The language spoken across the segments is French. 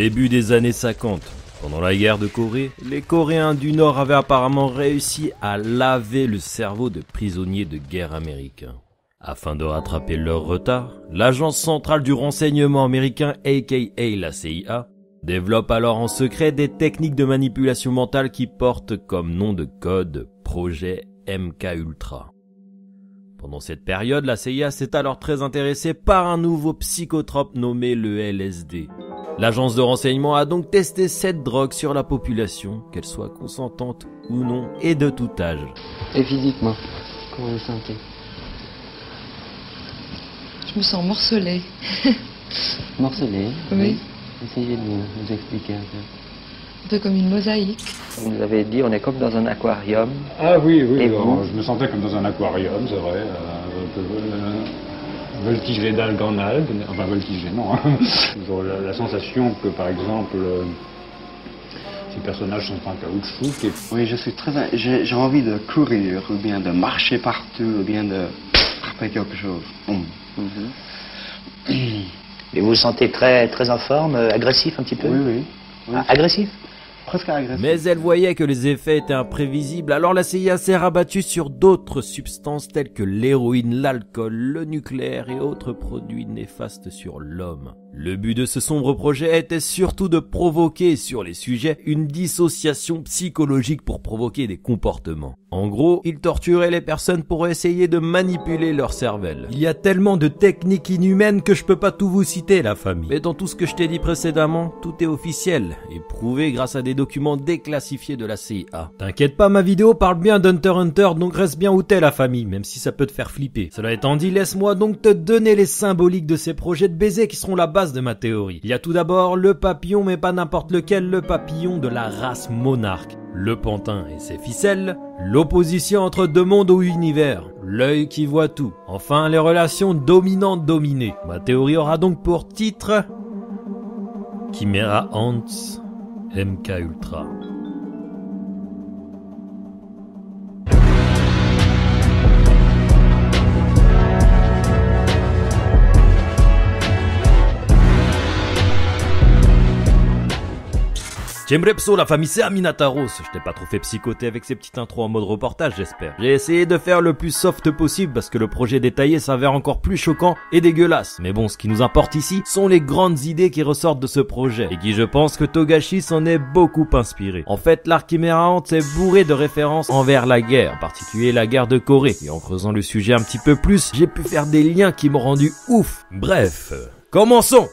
Début des années 50. Pendant la guerre de Corée, les Coréens du Nord avaient apparemment réussi à laver le cerveau de prisonniers de guerre américains. Afin de rattraper leur retard, l'agence centrale du renseignement américain, aka la CIA, développe alors en secret des techniques de manipulation mentale qui portent comme nom de code Projet MKUltra. Pendant cette période, la CIA s'est alors très intéressée par un nouveau psychotrope nommé le LSD. L'agence de renseignement a donc testé cette drogue sur la population, qu'elle soit consentante ou non, et de tout âge. Et physiquement, comment vous sentez? Je me sens morcelée. Morcelé? Oui. Essayez de nous expliquer un peu. Un peu comme une mosaïque. Vous nous avez dit, on est comme dans un aquarium. Ah oui, oui, Et bon, vous je me sentais comme dans un aquarium, c'est vrai. Voltiger d'algue en algue, enfin voltiger non. Toujours la sensation que par exemple ces personnages sont en caoutchouc. Et... Oui, j'ai envie de courir, ou bien de marcher partout, ou bien de frapper quelque chose. Et vous vous sentez très en forme, agressif un petit peu? Oui. Ah, agressif? Presque agressif. Mais elle voyait que les effets étaient imprévisibles, alors la CIA s'est rabattue sur d'autres substances telles que l'héroïne, l'alcool, le nucléaire et autres produits néfastes sur l'homme. Le but de ce sombre projet était surtout de provoquer sur les sujets une dissociation psychologique pour provoquer des comportements. En gros, ils torturaient les personnes pour essayer de manipuler leur cervelle. Il y a tellement de techniques inhumaines que je peux pas tout vous citer, la famille. Mais dans tout ce que je t'ai dit précédemment, tout est officiel et prouvé grâce à des documents déclassifiés de la CIA. T'inquiète pas, ma vidéo parle bien d'Hunter x Hunter, donc reste bien où t'es, la famille, même si ça peut te faire flipper. Cela étant dit, laisse-moi donc te donner les symboliques de ces projets de baiser qui seront la base de ma théorie. Il y a tout d'abord le papillon, mais pas n'importe lequel, le papillon de la race monarque. Le pantin et ses ficelles, l'opposition entre deux mondes ou univers, l'œil qui voit tout, enfin les relations dominantes-dominées. Ma théorie aura donc pour titre Chimera Ants MKUltra. J'aimerais pso la famille, c'est Aminataros. Je t'ai pas trop fait psychoter avec ces petites intros en mode reportage, j'espère. J'ai essayé de faire le plus soft possible parce que le projet détaillé s'avère encore plus choquant et dégueulasse. Mais bon, ce qui nous importe ici sont les grandes idées qui ressortent de ce projet et qui je pense que Togashi s'en est beaucoup inspiré. En fait, l'arc Chimera Ant est bourré de références envers la guerre, en particulier la guerre de Corée. Et en creusant le sujet un petit peu plus, j'ai pu faire des liens qui m'ont rendu ouf. Bref, commençons!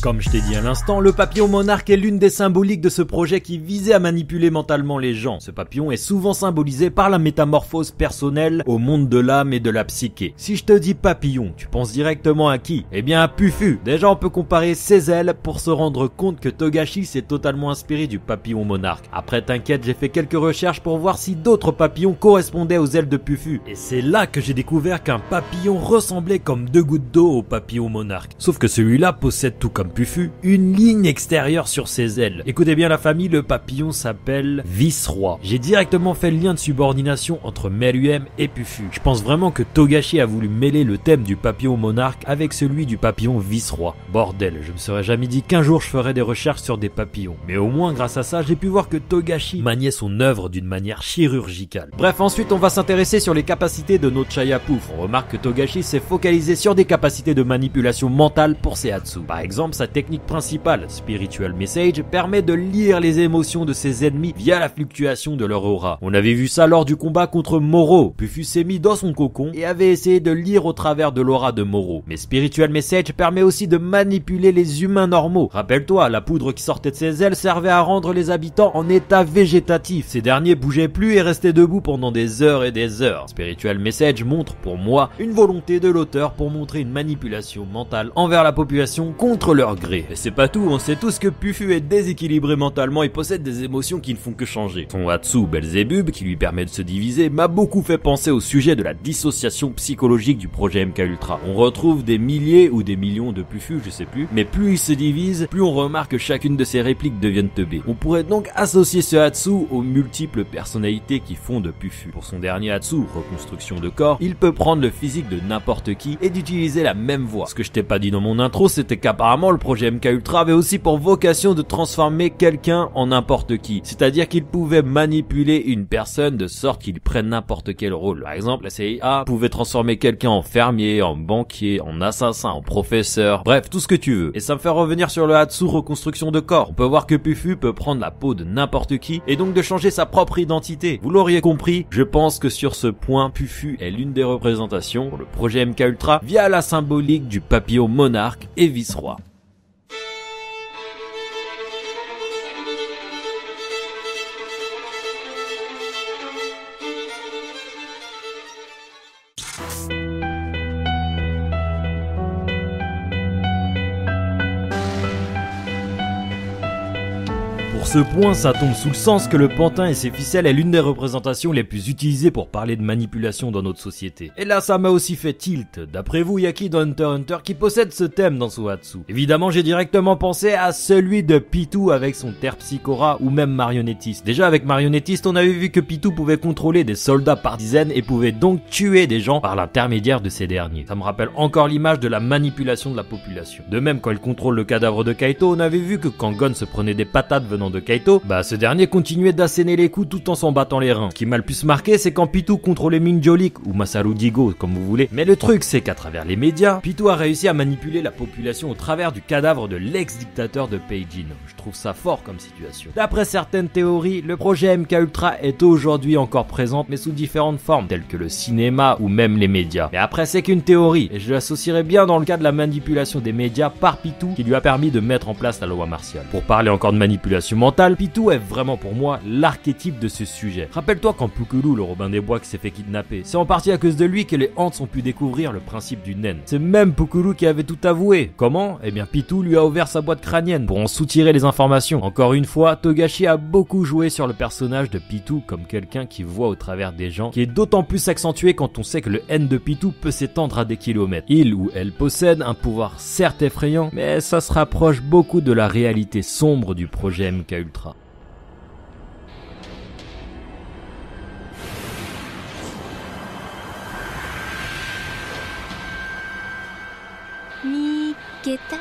Comme je t'ai dit à l'instant, le papillon monarque est l'une des symboliques de ce projet qui visait à manipuler mentalement les gens. Ce papillon est souvent symbolisé par la métamorphose personnelle au monde de l'âme et de la psyché. Si je te dis papillon, tu penses directement à qui? Eh bien à Pufu. Déjà on peut comparer ses ailes pour se rendre compte que Togashi s'est totalement inspiré du papillon monarque. Après t'inquiète, j'ai fait quelques recherches pour voir si d'autres papillons correspondaient aux ailes de Pufu. Et c'est là que j'ai découvert qu'un papillon ressemblait comme deux gouttes d'eau au papillon monarque. Sauf que celui-là possède tout comme Pufu, une ligne extérieure sur ses ailes. Écoutez bien la famille, le papillon s'appelle Vice-Roi. J'ai directement fait le lien de subordination entre Meruem et Pufu. Je pense vraiment que Togashi a voulu mêler le thème du papillon monarque avec celui du papillon Vice-Roi. Bordel, je me serais jamais dit qu'un jour je ferais des recherches sur des papillons. Mais au moins grâce à ça, j'ai pu voir que Togashi maniait son œuvre d'une manière chirurgicale. Bref, ensuite on va s'intéresser sur les capacités de notre Chayapouf. On remarque que Togashi s'est focalisé sur des capacités de manipulation mentale pour Seatsu. Par exemple, sa technique principale, Spiritual Message, permet de lire les émotions de ses ennemis via la fluctuation de leur aura. On avait vu ça lors du combat contre Moro. Pufu s'est mis dans son cocon et avait essayé de lire au travers de l'aura de Moro. Mais Spiritual Message permet aussi de manipuler les humains normaux. Rappelle-toi, la poudre qui sortait de ses ailes servait à rendre les habitants en état végétatif. Ces derniers bougeaient plus et restaient debout pendant des heures et des heures. Spiritual Message montre pour moi une volonté de l'auteur pour montrer une manipulation mentale envers la population contre leur leur gré. Et c'est pas tout, on sait tous que Pufu est déséquilibré mentalement et possède des émotions qui ne font que changer. Son Hatsu Belzébub, qui lui permet de se diviser, m'a beaucoup fait penser au sujet de la dissociation psychologique du projet MK Ultra. On retrouve des milliers ou des millions de Pufu, je sais plus, mais plus il se divise, plus on remarque que chacune de ses répliques deviennent teubées. On pourrait donc associer ce Hatsu aux multiples personnalités qui font de Pufu. Pour son dernier Hatsu, reconstruction de corps, il peut prendre le physique de n'importe qui et d'utiliser la même voix. Ce que je t'ai pas dit dans mon intro, c'était qu'apparemment le projet MK Ultra avait aussi pour vocation de transformer quelqu'un en n'importe qui. C'est-à-dire qu'il pouvait manipuler une personne de sorte qu'il prenne n'importe quel rôle. Par exemple, la CIA pouvait transformer quelqu'un en fermier, en banquier, en assassin, en professeur, bref, tout ce que tu veux. Et ça me fait revenir sur le Hatsu reconstruction de corps. On peut voir que Pufu peut prendre la peau de n'importe qui et donc de changer sa propre identité. Vous l'auriez compris, je pense que sur ce point, Pufu est l'une des représentations pour le projet MK Ultra via la symbolique du papillon monarque et vice-roi. Pour ce point, ça tombe sous le sens que le pantin et ses ficelles est l'une des représentations les plus utilisées pour parler de manipulation dans notre société. Et là, ça m'a aussi fait tilt. D'après vous, y a qui dans Hunter x Hunter qui possède ce thème dans son Hatsu? Évidemment, j'ai directement pensé à celui de Pitou avec son Terpsichora ou même Marionnettiste. Déjà, avec Marionnettiste, on avait vu que Pitou pouvait contrôler des soldats par dizaines et pouvait donc tuer des gens par l'intermédiaire de ces derniers. Ça me rappelle encore l'image de la manipulation de la population. De même, quand il contrôle le cadavre de Kaito, on avait vu que quand Gon se prenait des patates venant de Kaito, ce dernier continuait d'asséner les coups tout en s'en battant les reins. Ce qui m'a le plus marqué, c'est quand Pitou contrôlait Minjolik ou Masaru Digo, comme vous voulez. Mais le truc, c'est qu'à travers les médias, Pitou a réussi à manipuler la population au travers du cadavre de l'ex-dictateur de Peijin. Je trouve ça fort comme situation. D'après certaines théories, le projet MK Ultra est aujourd'hui encore présent, mais sous différentes formes, telles que le cinéma ou même les médias. Mais après, c'est qu'une théorie, et je l'associerais bien dans le cas de la manipulation des médias par Pitou, qui lui a permis de mettre en place la loi martiale. Pour parler encore de manipulation mentale, Pitou est vraiment pour moi l'archétype de ce sujet. Rappelle-toi quand Pukulu, le Robin des Bois, qui s'est fait kidnapper. C'est en partie à cause de lui que les Ants ont pu découvrir le principe du nen. C'est même Pukulu qui avait tout avoué. Comment? Eh bien Pitou lui a ouvert sa boîte crânienne pour en soutirer les informations. Encore une fois, Togashi a beaucoup joué sur le personnage de Pitou comme quelqu'un qui voit au travers des gens, qui est d'autant plus accentué quand on sait que le N de Pitou peut s'étendre à des kilomètres. Il ou elle possède un pouvoir certes effrayant, mais ça se rapproche beaucoup de la réalité sombre du projet MK Ultra. Miketa.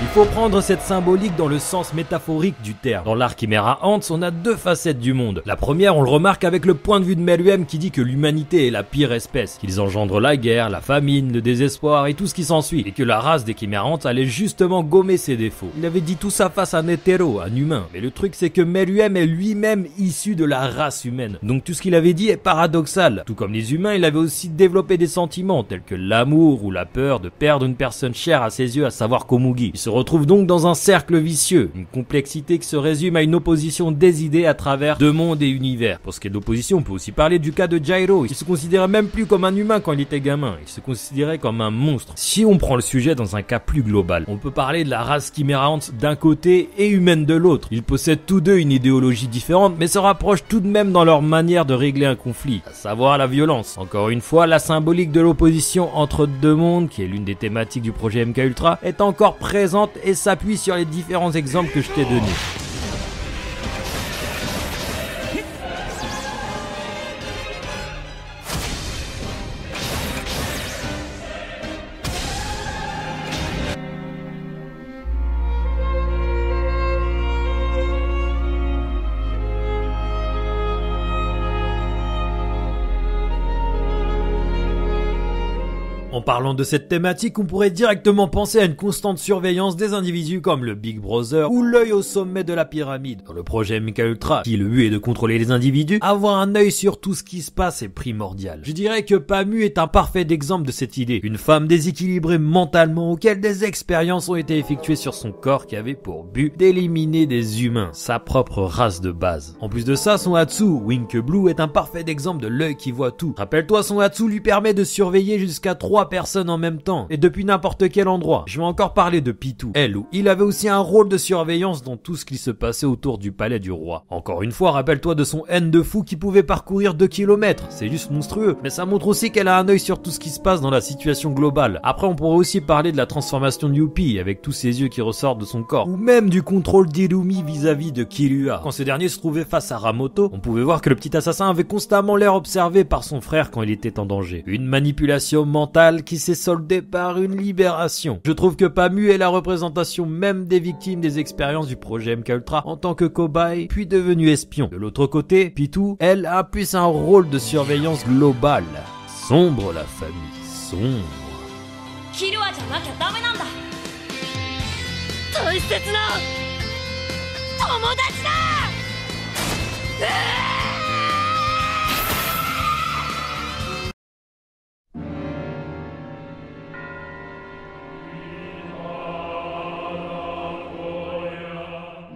Il faut prendre cette symbolique dans le sens métaphorique du terme. Dans l'art Chimera Ants, on a deux facettes du monde. La première, on le remarque avec le point de vue de Meruem qui dit que l'humanité est la pire espèce, qu'ils engendrent la guerre, la famine, le désespoir et tout ce qui s'ensuit, et que la race des Chimera Ants allait justement gommer ses défauts. Il avait dit tout ça face à un hétéro, un humain. Mais le truc, c'est que Meruem est lui-même issu de la race humaine. Donc tout ce qu'il avait dit est paradoxal. Tout comme les humains, il avait aussi développé des sentiments tels que l'amour ou la peur de perdre une personne chère à ses yeux, à savoir Komugi. Il se retrouve donc dans un cercle vicieux, une complexité qui se résume à une opposition des idées à travers deux mondes et univers. Pour ce qui est d'opposition, on peut aussi parler du cas de Jairo. Il se considérait même plus comme un humain quand il était gamin, il se considérait comme un monstre. Si on prend le sujet dans un cas plus global, on peut parler de la race Chimera Ants d'un côté et humaine de l'autre. Ils possèdent tous deux une idéologie différente, mais se rapprochent tout de même dans leur manière de régler un conflit, à savoir la violence. Encore une fois, la symbolique de l'opposition entre deux mondes, qui est l'une des thématiques du projet MK Ultra, est encore présente et s'appuie sur les différents exemples que je t'ai donnés. En parlant de cette thématique, on pourrait directement penser à une constante surveillance des individus comme le Big Brother ou l'œil au sommet de la pyramide. Dans le projet MKUltra, qui le but est de contrôler les individus, avoir un œil sur tout ce qui se passe est primordial. Je dirais que Pamu est un parfait exemple de cette idée. Une femme déséquilibrée mentalement auquel des expériences ont été effectuées sur son corps qui avait pour but d'éliminer des humains, sa propre race de base. En plus de ça, son Hatsu, Wink Blue, est un parfait exemple de l'œil qui voit tout. Rappelle-toi, son Hatsu lui permet de surveiller jusqu'à 3 personnes en même temps, et depuis n'importe quel endroit. Je vais encore parler de Pitou, elle, où il avait aussi un rôle de surveillance dans tout ce qui se passait autour du palais du roi. Encore une fois, rappelle-toi de son haine de fou qui pouvait parcourir 2 km, c'est juste monstrueux, mais ça montre aussi qu'elle a un œil sur tout ce qui se passe dans la situation globale. Après, on pourrait aussi parler de la transformation de Youpi, avec tous ses yeux qui ressortent de son corps, ou même du contrôle d'Irumi vis-à-vis de Killua. Quand ce dernier se trouvait face à Ramoto, on pouvait voir que le petit assassin avait constamment l'air observé par son frère quand il était en danger. Une manipulation mentale qui s'est soldée par une libération. Je trouve que Pamu est la représentation même des victimes des expériences du projet MKUltra en tant que cobaye, puis devenu espion. De l'autre côté, Pitou, elle, a plus un rôle de surveillance globale. Sombre la famille, sombre.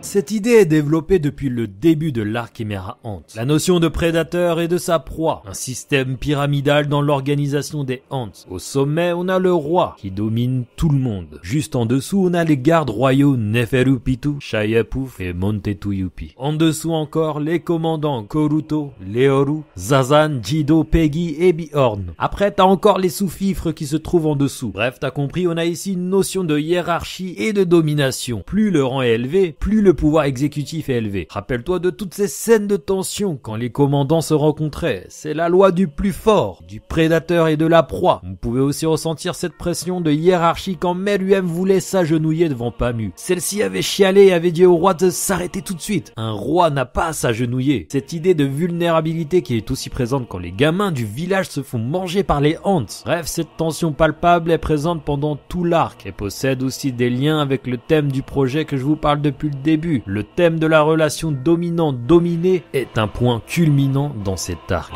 Cette idée est développée depuis le début de l'arc Chimera Ant. La notion de prédateur et de sa proie, un système pyramidal dans l'organisation des Ants. Au sommet, on a le roi qui domine tout le monde. Juste en dessous, on a les gardes royaux Neferu Pitu, Shayapuf et Montetu Yupi. En dessous encore, les commandants Koruto, Leoru, Zazan, Jido, Peggy et Bjorn. Après, t'as encore les sous-fifres qui se trouvent en dessous. Bref, t'as compris, on a ici une notion de hiérarchie et de domination. Plus le rang est élevé, plus le pouvoir exécutif est élevé. Rappelle-toi de toutes ces scènes de tension quand les commandants se rencontraient. C'est la loi du plus fort, du prédateur et de la proie. On pouvait aussi ressentir cette pression de hiérarchie quand Meruem voulait s'agenouiller devant Pamu. Celle-ci avait chialé et avait dit au roi de s'arrêter tout de suite. Un roi n'a pas à s'agenouiller. Cette idée de vulnérabilité qui est aussi présente quand les gamins du village se font manger par les Ants. Bref, cette tension palpable est présente pendant tout l'arc et possède aussi des liens avec le thème du projet que je vous parle depuis le début. Le thème de la relation dominant-dominé est un point culminant dans cet arc.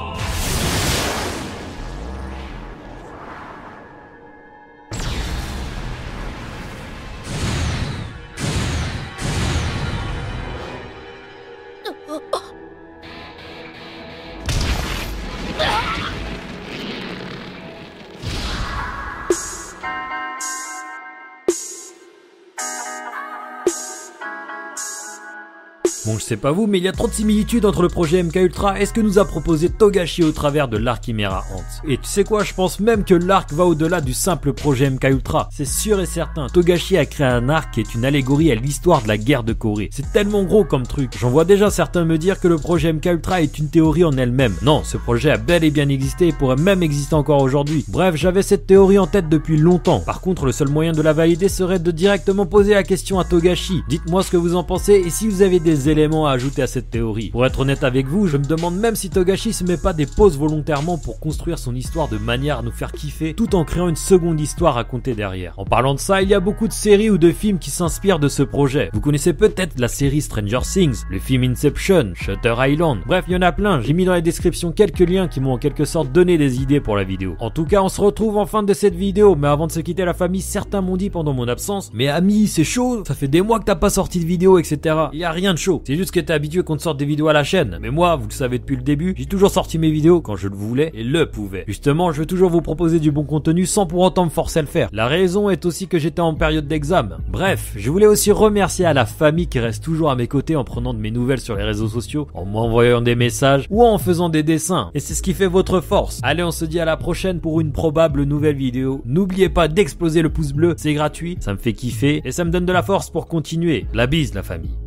Bon, je sais pas vous, mais il y a trop de similitudes entre le projet MKUltra et ce que nous a proposé Togashi au travers de l'arc Chimera Ant. Et tu sais quoi, je pense même que l'arc va au-delà du simple projet MKUltra. C'est sûr et certain, Togashi a créé un arc qui est une allégorie à l'histoire de la guerre de Corée. C'est tellement gros comme truc. J'en vois déjà certains me dire que le projet MKUltra est une théorie en elle-même. Non, ce projet a bel et bien existé et pourrait même exister encore aujourd'hui. Bref, j'avais cette théorie en tête depuis longtemps. Par contre, le seul moyen de la valider serait de directement poser la question à Togashi. Dites-moi ce que vous en pensez et si vous avez des éléments à ajouter à cette théorie. Pour être honnête avec vous, je me demande même si Togashi se met pas des pauses volontairement pour construire son histoire de manière à nous faire kiffer tout en créant une seconde histoire à raconter derrière. En parlant de ça, il y a beaucoup de séries ou de films qui s'inspirent de ce projet. Vous connaissez peut-être la série Stranger Things, le film Inception, Shutter Island. Bref, il y en a plein. J'ai mis dans la description quelques liens qui m'ont en quelque sorte donné des idées pour la vidéo. En tout cas, on se retrouve en fin de cette vidéo, mais avant de se quitter la famille, certains m'ont dit pendant mon absence, mais ami, c'est chaud, ça fait des mois que t'as pas sorti de vidéo, etc. Il y a rien de chaud. C'est juste que t'es habitué qu'on te sorte des vidéos à la chaîne. Mais moi, vous le savez depuis le début, j'ai toujours sorti mes vidéos quand je le voulais et le pouvais. Justement, je veux toujours vous proposer du bon contenu sans pour autant me forcer à le faire. La raison est aussi que j'étais en période d'examen. Bref, je voulais aussi remercier à la famille qui reste toujours à mes côtés en prenant de mes nouvelles sur les réseaux sociaux, en m'envoyant des messages ou en faisant des dessins. Et c'est ce qui fait votre force. Allez, on se dit à la prochaine pour une probable nouvelle vidéo. N'oubliez pas d'exploser le pouce bleu, c'est gratuit, ça me fait kiffer et ça me donne de la force pour continuer. La bise, la famille.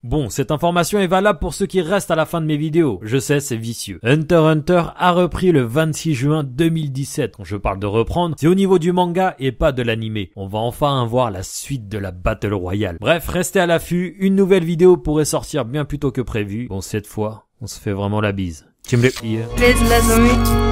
Bon, cette information est valable pour ceux qui restent à la fin de mes vidéos. Je sais, c'est vicieux. Hunter x Hunter a repris le 26 juin 2017. Quand je parle de reprendre, c'est au niveau du manga et pas de l'animé. On va enfin voir la suite de la Battle Royale. Bref, restez à l'affût. Une nouvelle vidéo pourrait sortir bien plus tôt que prévu. Bon, cette fois, on se fait vraiment la bise. Tu me le